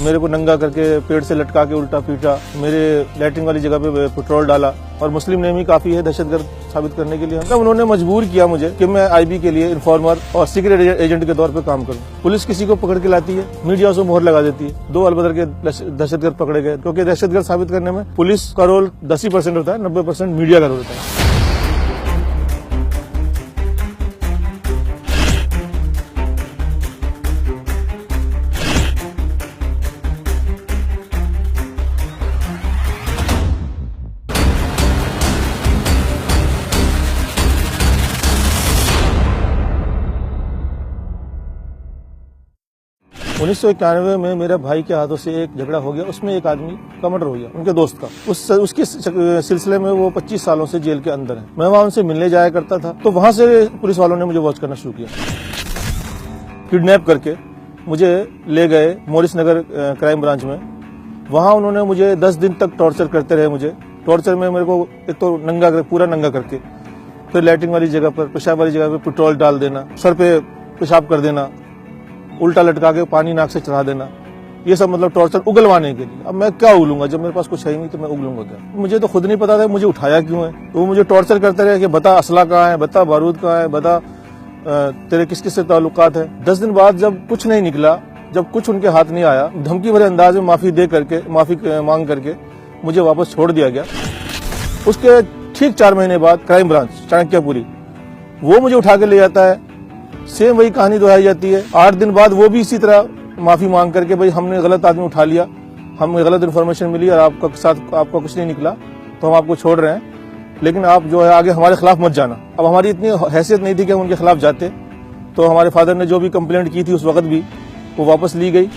मेरे को नंगा करके पेड़ से लटका के उल्टा पीटा, मेरे लैट्रिन वाली जगह पे पेट्रोल डाला और मुस्लिम नेम ही काफी है दहशतगर्द साबित करने के लिए। मतलब उन्होंने मजबूर किया मुझे कि मैं आईबी के लिए इन्फॉर्मर और सीक्रेट एजेंट के तौर पे काम करूं। पुलिस किसी को पकड़ के लाती है, मीडिया उसको मोहर लगा देती है। 2 अलबदर के दहशतगर्द पकड़े गए, क्योंकि दहशतगर्द साबित करने में पुलिस का रोल 10% होता है, 90% मीडिया का रोल होता है। 1991 में मेरे भाई के हाथों से एक झगड़ा हो गया, उसमें एक आदमी का मर्डर हो गया, उनके दोस्त का। उसके सिलसिले में वो 25 सालों से जेल के अंदर है। मैं वहां उनसे मिलने जाया करता था, तो वहां से पुलिस वालों ने मुझे वॉच करना शुरू किया। किडनैप करके मुझे ले गए मोरिस नगर क्राइम ब्रांच में। वहां उन्होंने मुझे 10 दिन तक टॉर्चर करते रहे। मुझे टॉर्चर में मेरे को एक तो पूरा नंगा करके, फिर लैट्रिन वाली जगह पर, पेशाब वाली जगह पर पेट्रोल डाल देना, सर पे पेशाब कर देना, उल्टा लटका के पानी नाक से चढ़ा देना, ये सब मतलब टॉर्चर उगलवाने के लिए। अब मैं क्या उगलूंगा, जब मेरे पास कुछ है ही नहीं तो मैं उगलूंगा क्या। मुझे तो खुद नहीं पता था मुझे उठाया क्यों है। तो वो मुझे टॉर्चर करते रहे कि बता असला कहाँ है, बता बारूद कहाँ है, बता तेरे किस किस से ताल्लुकात है। 10 दिन बाद जब कुछ नहीं निकला, जब कुछ उनके हाथ नहीं आया, धमकी भरे अंदाज में माफी मांग करके मुझे वापस छोड़ दिया गया। उसके ठीक 4 महीने बाद क्राइम ब्रांच चाणक्यपुरी वो मुझे उठा के ले जाता है। सेम वही कहानी दोहराई जाती है। 8 दिन बाद वो भी इसी तरह माफी मांग करके, भाई हमने गलत आदमी उठा लिया, हमें गलत इन्फॉर्मेशन मिली और आपका कुछ नहीं निकला तो हम आपको छोड़ रहे हैं, लेकिन आप जो है आगे हमारे खिलाफ मत जाना। अब हमारी इतनी हैसियत नहीं थी कि हम उनके खिलाफ जाते, तो हमारे फादर ने जो भी कंप्लेंट की थी उस वक्त भी वो वापस ली गई।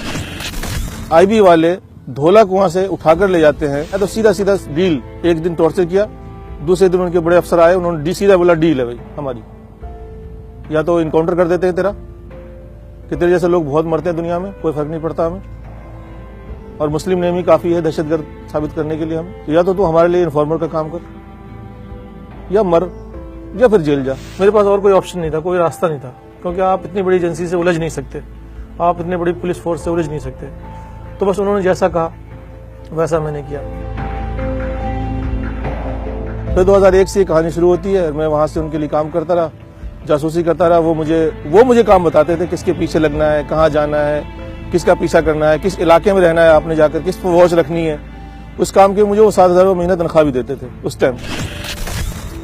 आईबी वाले धोला कुआं से उठाकर ले जाते हैं तो सीधा सीधा डील। एक दिन टॉर्चर किया, दूसरे दिन उनके बड़े अफसर आए, उन्होंने सीधा बोला डील है भाई हमारी, या तो इनकाउंटर कर देते हैं तेरा, कि तेरे जैसे लोग बहुत मरते हैं दुनिया में, कोई फर्क नहीं पड़ता हमें, और मुस्लिम नेम ही काफी है दहशतगर्द साबित करने के लिए हमें, या तो तू हमारे लिए इन्फॉर्मर का काम कर, या मर, या फिर जेल जा। मेरे पास और कोई ऑप्शन नहीं था, कोई रास्ता नहीं था, क्योंकि आप इतनी बड़ी एजेंसी से उलझ नहीं सकते, आप इतनी बड़ी पुलिस फोर्स से उलझ नहीं सकते। तो बस उन्होंने जैसा कहा वैसा मैंने किया। फिर 2001 से ये कहानी शुरू होती है। मैं वहां से उनके लिए काम करता रहा, जासूसी करता रहा। वो मुझे काम बताते थे, किसके पीछे लगना है, कहाँ जाना है, किसका पीछा करना है, किस इलाके में रहना है आपने जाकर, किस पर वॉच रखनी है। उस काम के मुझे वो 7,000 महीना तनख्वाह भी देते थे उस टाइम।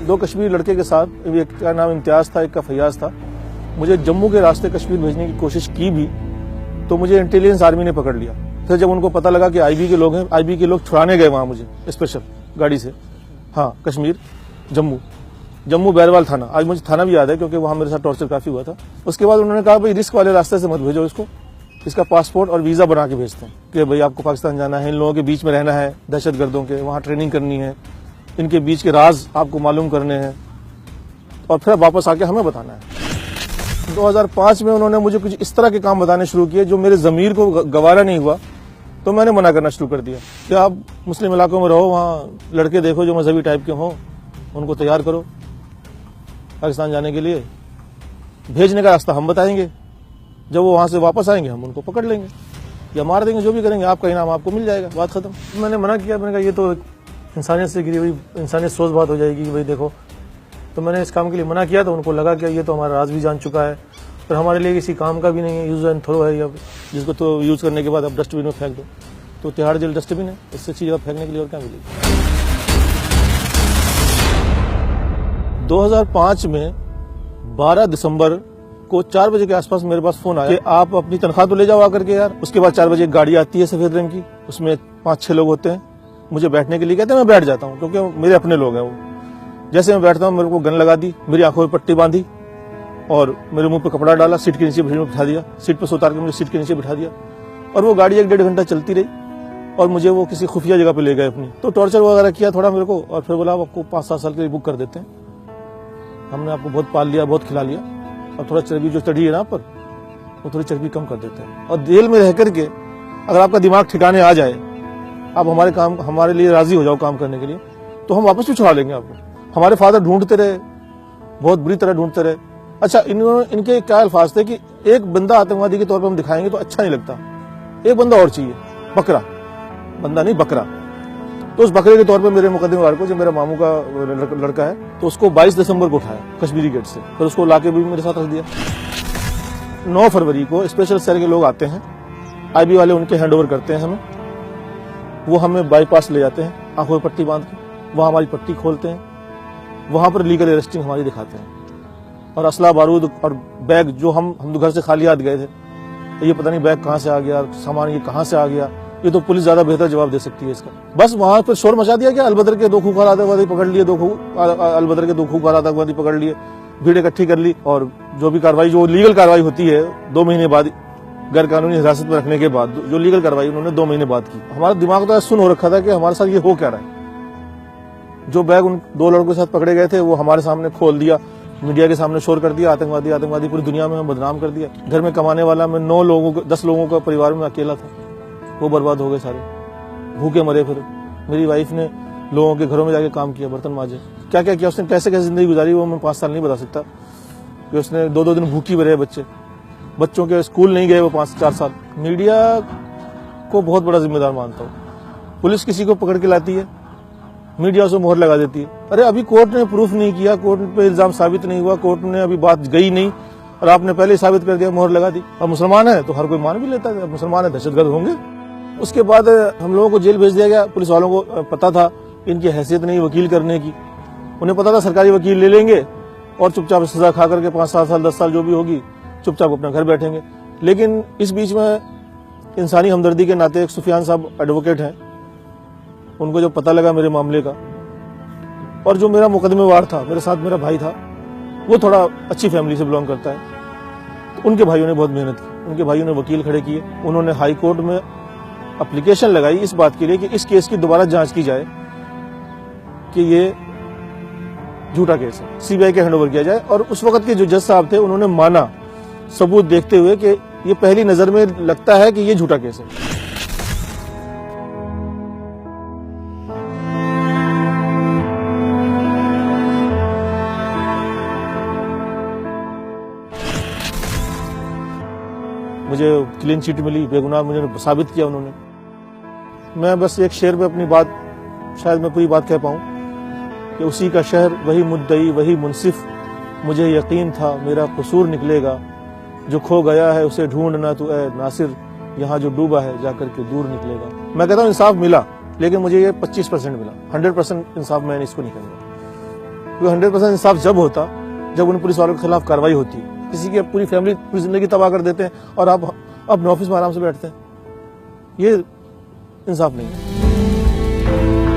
2 कश्मीरी लड़के के साथ, एक का नाम इम्तियाज था, एक का फैयाज था। मुझे जम्मू के रास्ते कश्मीर भेजने की कोशिश की भी, तो मुझे इंटेलिजेंस आर्मी ने पकड़ लिया। फिर जब उनको पता लगा कि आईबी के लोग हैं, आईबी के लोग छुड़ाने गए वहां मुझे स्पेशल गाड़ी से, हाँ कश्मीर, जम्मू बैरवाल थाना, आज मुझे थाना भी याद है क्योंकि वहां मेरे साथ टॉर्चर काफी हुआ था। उसके बाद उन्होंने कहा भाई रिस्क वाले रास्ते से मत भेजो इसको, इसका पासपोर्ट और वीजा बना के भेजते हैं कि भाई आपको पाकिस्तान जाना है, इन लोगों के बीच में रहना है, दहशतगर्दों के, वहां ट्रेनिंग करनी है, इनके बीच के राज आपको मालूम करने हैं और फिर वापस आके हमें बताना है। 2005 में उन्होंने मुझे कुछ इस तरह के काम बताने शुरू किए जो मेरे जमीर को गवारा नहीं हुआ, तो मैंने मना करना शुरू कर दिया कि आप मुस्लिम इलाकों में रहो, वहाँ लड़के देखो जो मजहबी टाइप के हों, उनको तैयार करो पाकिस्तान जाने के लिए, भेजने का रास्ता हम बताएंगे, जब वो वहां से वापस आएंगे हम उनको पकड़ लेंगे या मार देंगे, जो भी करेंगे, आपका इनाम आपको मिल जाएगा, बात खत्म। मैंने मना किया, मैंने कहा ये तो इंसानियत से गिरी हुई इंसानियत सोच बात हो जाएगी कि भाई देखो। तो मैंने इस काम के लिए मना किया, तो उनको लगा कि ये तो हमारा राज भी जान चुका है, फिर हमारे लिए किसी काम का भी नहीं है, यूज एंड थ्रो है, या जिसको तो यूज करने के बाद आप डस्टबिन में फेंक दो। तो तिहाड़ जेल डस्टबिन है, इससे अच्छी जगह फेंकने के लिए और क्या मिलेगी। 2005 में 12 दिसंबर को 4 बजे के आसपास मेरे पास फोन आया कि आप अपनी तनख्वाह तो ले जाओ आकर के यार। उसके बाद 4 बजे एक गाड़ी आती है सफेद रंग की, उसमें 5-6 लोग होते हैं, मुझे बैठने के लिए कहते हैं। मैं बैठ जाता हूँ क्योंकि मेरे अपने लोग हैं वो। जैसे मैं बैठता हूँ, मेरे को गन लगा दी, मेरी आंखों में पट्टी बांधी और मेरे मुंह पे कपड़ा डाला, सीट के नीचे बिठा दिया, सीट पर से उतार के मुझे सीट के नीचे बिठा दिया, और वो गाड़ी 1-1.5 घंटा चलती रही और मुझे वो किसी खुफिया जगह पे ले गए अपनी। तो टॉर्चर वगैरह किया थोड़ा मेरे को, और फिर बोला आपको 5-7 साल के लिए बुक कर देते हैं, हमने आपको बहुत पाल लिया, बहुत खिला लिया, और थोड़ा चर्बी जो चढ़ी है ना पर, वो थोड़ी चर्बी कम कर देते हैं। और जेल में रह करके अगर आपका दिमाग ठिकाने आ जाए, आप हमारे लिए राजी हो जाओ काम करने के लिए, तो हम वापस भी छुड़ा लेंगे आपको। हमारे फादर ढूंढते रहे, बहुत बुरी तरह ढूंढते रहे। अच्छा, इनके क्या अल्फाज थे कि एक बंदा आतंकवादी के तौर पर हम दिखाएंगे तो अच्छा नहीं लगता, एक बंदा और चाहिए। बकरा, बंदा नहीं बकरा। तो उस बकरे के तौर पे मेरे मुकदमेवार को, जो मेरा मामू का लड़का है, तो उसको 22 दिसंबर को उठाया कश्मीरी गेट से, फिर उसको लाके भी मेरे साथ रख दिया। 9 फरवरी को स्पेशल सेल के लोग आते हैं, आईबी वाले उनके हैंडओवर करते हैं हमें, वो हमें बाईपास ले जाते हैं आंखों में पट्टी बांध के, वहां हमारी पट्टी खोलते हैं, वहां पर लीगल अरेस्टिंग हमारी दिखाते हैं, और असला बारूद और बैग जो हम घर से खाली हाथ गए थे, ये पता नहीं बैग कहां से आ गया, सामान ये कहां से आ गया, ये तो पुलिस ज्यादा बेहतर जवाब दे सकती है इसका। बस वहां पर शोर मचा दिया, क्या अलबदर के 2 खूंखार आतंकवादी पकड़ लिए, अलबदर के 2 खूंखार आतंकवादी पकड़ लिए, भीड़ इकट्ठी कर ली, और जो भी कार्रवाई, जो लीगल कार्रवाई होती है 2 महीने बाद गैर कानूनी हिरासत में रखने के बाद, जो लीगल कार्रवाई उन्होंने 2 महीने बाद की। हमारा दिमाग तो सुन हो रखा था कि हमारे साथ ये हो क्या रहा है। जो बैग उन 2 लड़कों के साथ पकड़े गए थे वो हमारे सामने खोल दिया, मीडिया के सामने शोर कर दिया, आतंकवादी आतंकवादी, पूरी दुनिया में बदनाम कर दिया। घर में कमाने वाला मैं 10 लोगों का परिवार में अकेला था, वो बर्बाद हो गए सारे, भूखे मरे। फिर मेरी वाइफ ने लोगों के घरों में जाके काम किया, बर्तन मांजे, क्या क्या किया उसने, कैसे कैसे जिंदगी गुजारी वो मैं 5 साल नहीं बता सकता कि उसने 2-2 दिन भूखी रहे बच्चों के स्कूल नहीं गए वो 5-4 साल। मीडिया को बहुत बड़ा जिम्मेदार मानता हूँ। पुलिस किसी को पकड़ के लाती है, मीडिया उसे मोहर लगा देती है। अरे अभी कोर्ट ने प्रूफ नहीं किया, कोर्ट पे इल्जाम साबित नहीं हुआ, कोर्ट ने अभी बात गई नहीं, और आपने पहले ही साबित कर दिया, मोहर लगा दी। और मुसलमान है तो हर कोई मान भी लेता है, मुसलमान है दहशतगर्द होंगे। उसके बाद हम लोगों को जेल भेज दिया गया। पुलिस वालों को पता था इनकी हैसियत नहीं वकील करने की, उन्हें पता था सरकारी वकील ले लेंगे और चुपचाप सजा खा करके 5-7 साल 10 साल जो भी होगी चुपचाप अपना घर बैठेंगे। लेकिन इस बीच में इंसानी हमदर्दी के नाते एक सुफियान साहब एडवोकेट हैं, उनको जो पता लगा मेरे मामले का, और जो मेरा मुकदमेवार था, मेरे साथ मेरा भाई था, वो थोड़ा अच्छी फैमिली से बिलोंग करता है, तो उनके भाइयों ने बहुत मेहनत की, उनके भाइयों ने वकील खड़े किए, उन्होंने हाई कोर्ट में एप्लीकेशन लगाई इस बात के लिए कि इस केस की दोबारा जांच की जाए कि ये झूठा केस है, सीबीआई के हैंडओवर किया जाए। और उस वक्त के जो जज साहब थे उन्होंने माना, सबूत देखते हुए, कि ये पहली नजर में लगता है कि ये झूठा केस है। मुझे क्लीन चिट मिली, बेगुनाह मुझे साबित किया उन्होंने। मैं बस एक शेर में अपनी बात, शायद मैं पूरी बात कह पाऊं, कि उसी का शहर, वही मुद्दई, वही मुंसिफ, मुझे यकीन था मेरा कसूर निकलेगा, जो खो गया है उसे ढूंढना तू ए नासिर, यहाँ जो डूबा है जाकर के दूर निकलेगा। मैं कहता हूँ इंसाफ मिला, लेकिन मुझे ये 25% मिला, 100% इंसाफ मैं इसको नहीं कहूँगा। क्योंकि 100% इंसाफ जब होता जब उन पुलिस वालों के खिलाफ कार्रवाई होती है। किसी की पूरी फैमिली, पूरी जिंदगी तबाह कर देते हैं और आप अपने ऑफिस में आराम से बैठते हैं, ये इंसाफ नहीं है।